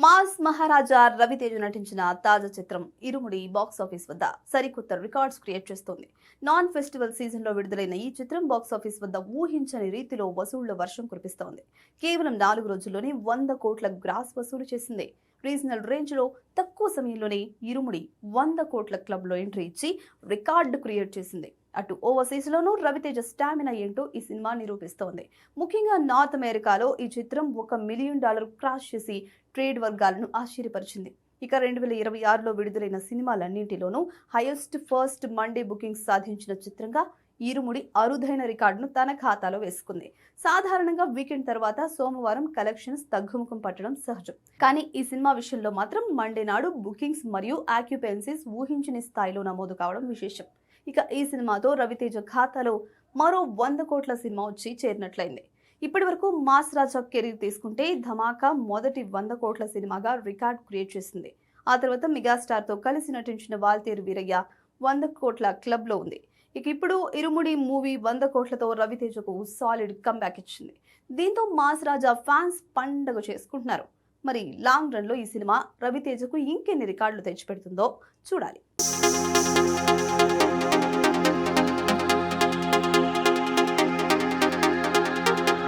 Mass మహారాజా రవితేజ నటించిన తాజా చిత్రం ఇరుముడి బాక్సాఫీస్ వద్ద సరికొత్త రికార్డ్స్ క్రియేట్ చేస్తోంది. నాన్ ఫెస్టివల్ సీజన్ లో విడుదలైన ఈ చిత్రం బాక్సాఫీస్ వద్ద ఊహించని రీతిలో వసూళ్ల వర్షం కురిపిస్తోంది. కేవలం 4 రోజుల్లోనే 100 కోట్ల గ్రాస్ వసూలు చేసింది. రీజనల్ రేంజ్ లో తక్కువ సమయంలోనే ఇరుముడి 100 కోట్ల క్లబ్ లో ఎంట్రీ ఇచ్చి రికార్డు క్రియేట్ చేసింది. అటు ఓవర్సీస్ లోనూ రవితేజ స్టామినా ఏంటో ఈ సినిమా నిరూపిస్తోంది. ముఖ్యంగా నార్త్ అమెరికాలో ఈ చిత్రం $1 మిలియన్ క్రాస్ చేసి ట్రేడ్ వర్గాలను ఆశ్చర్యపరిచింది. ఇక 2026లో విడుదలైన సినిమాలన్నింటిలోనూ హైయెస్ట్ ఫస్ట్ మండే బుకింగ్స్ సాధించిన చిత్రంగా ఇరుముడి అరుదైన రికార్డును తన ఖాతాలో వేసుకుంది. సాధారణంగా వీకెండ్ తర్వాత సోమవారం కలెక్షన్స్ తగ్గుముఖం పట్టడం సహజం. కానీ ఈ సినిమా విషయంలో మాత్రం మండే నాడు బుకింగ్స్ మరియు ఆక్యుపెన్సీస్ ఊహించని స్థాయిలో నమోదు కావడం విశేషం. ఇక ఈ సినిమాతో రవితేజ ఖాతాలో మరో 100 కోట్ల సినిమా వచ్చి చేరినట్లయింది. ఇప్పటి వరకు మాస్ రాజా కెరీర్ తీసుకుంటే ధమాకా మొదటి 100 కోట్ల సినిమాగా రికార్డ్ క్రియేట్ చేసింది. ఆ తర్వాత మెగాస్టార్ తో కలిసి నటించిన వాల్తేరు వీరయ్య 100 కోట్ల క్లబ్ లో ఉంది. ఇక ఇప్పుడు ఇరుముడి మూవీ 100 కోట్లతో రవితేజకు సాలిడ్ కంబ్యాక్ ఇచ్చింది. దీంతో మాస్ రాజా ఫ్యాన్స్ పండగ చేసుకుంటున్నారు. మరి లాంగ్ రన్ లో ఈ సినిమా రవితేజకు ఇంకెన్ని రికార్డులు తెచ్చిపెడుతుందో చూడాలి.